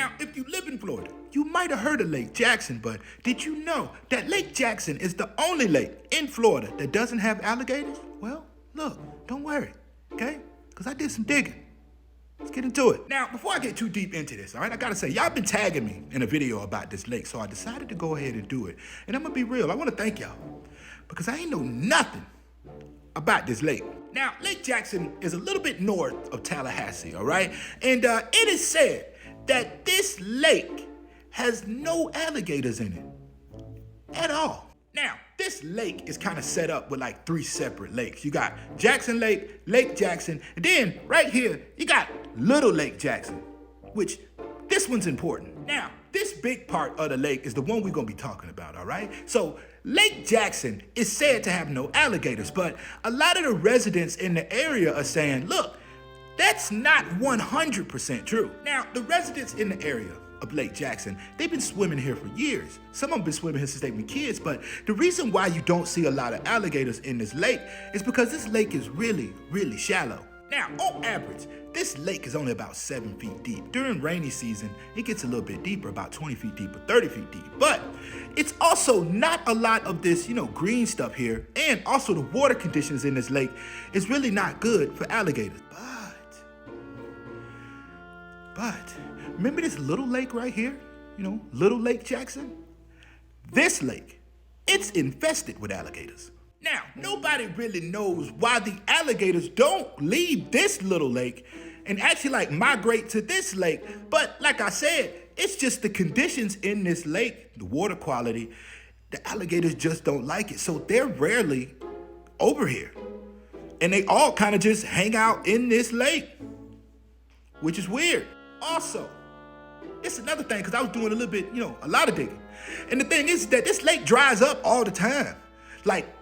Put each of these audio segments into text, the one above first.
Now, if you live in Florida, you might have heard of Lake Jackson, but did you know that Lake Jackson is the only lake in Florida that doesn't have alligators? Well, look, don't worry, okay? Because I did some digging. Let's get into it. Now, before I get too deep into this, all right, I gotta say, y'all been tagging me in a video about this lake, so I decided to go ahead and do it. And I'm gonna be real, I wanna thank y'all, because I ain't know nothing about this lake. Now, Lake Jackson is a little bit north of Tallahassee, all right? And it is said that this lake has no alligators in it at all. Now, this lake is kind of set up with like 3 separate lakes. You got Jackson Lake, Lake Jackson, and then right here, you got Little Lake Jackson, which this one's important. Now, this big part of the lake is the one we're gonna be talking about, all right? So, Lake Jackson is said to have no alligators, but a lot of the residents in the area are saying, look, that's not 100% true. Now, the residents in the area of Lake Jackson, they've been swimming here for years. Some of them been swimming here since they've been kids, but the reason why you don't see a lot of alligators in this lake is because this lake is really, really shallow. Now, on average, this lake is only about 7 feet deep. During rainy season, it gets a little bit deeper, about 20 feet deep or 30 feet deep. But it's also not a lot of this, green stuff here. And also the water conditions in this lake is really not good for alligators. But remember this little lake right here? Little Lake Jackson? This lake, it's infested with alligators. Now, nobody really knows why the alligators don't leave this little lake and actually migrate to this lake. But like I said, it's just the conditions in this lake, the water quality, the alligators just don't like it. So they're rarely over here. And they all kind of just hang out in this lake, which is weird. Also, it's another thing, because I was doing a little bit, a lot of digging. And the thing is that this lake dries up all the time. Like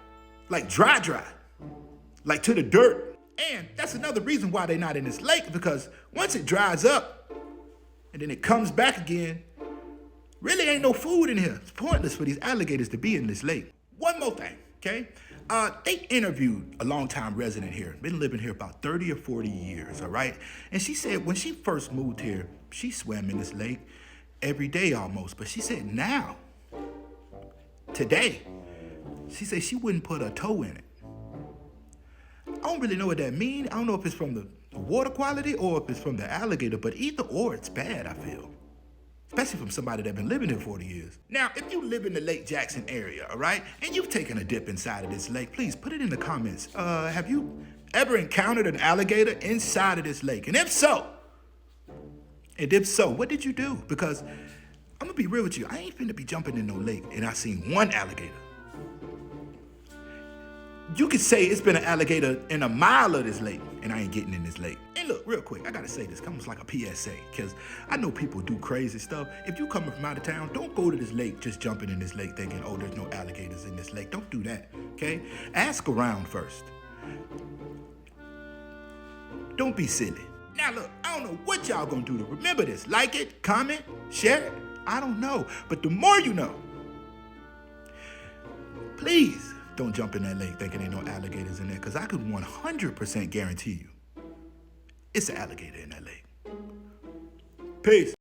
dry, like to the dirt. And that's another reason why they're not in this lake, because once it dries up and then it comes back again, really ain't no food in here. It's pointless for these alligators to be in this lake. One more thing, okay? They interviewed a longtime resident here, been living here about 30 or 40 years, all right? And she said when she first moved here, she swam in this lake every day almost. But she said now, today, she said she wouldn't put a toe in it. I don't really know what that means. I don't know if it's from the water quality or if it's from the alligator, but either or, it's bad, I feel. Especially from somebody that's been living here 40 years. Now, if you live in the Lake Jackson area, all right, and you've taken a dip inside of this lake, please put it in the comments. Have you ever encountered an alligator inside of this lake? And if so, what did you do? Because I'm gonna be real with you, I ain't finna be jumping in no lake and I seen one alligator. You could say it's been an alligator in a mile of this lake, and I ain't getting in this lake. And look, real quick, I gotta say this, almost like a PSA, because I know people do crazy stuff. If you coming from out of town, don't go to this lake just jumping in this lake thinking, oh, there's no alligators in this lake. Don't do that, okay? Ask around first. Don't be silly. Now look, I don't know what y'all gonna do to remember this. Like it, comment, share it, I don't know. But the more you know, please, don't jump in that lake thinking ain't no alligators in there, because I could 100% guarantee you it's an alligator in that lake. Peace.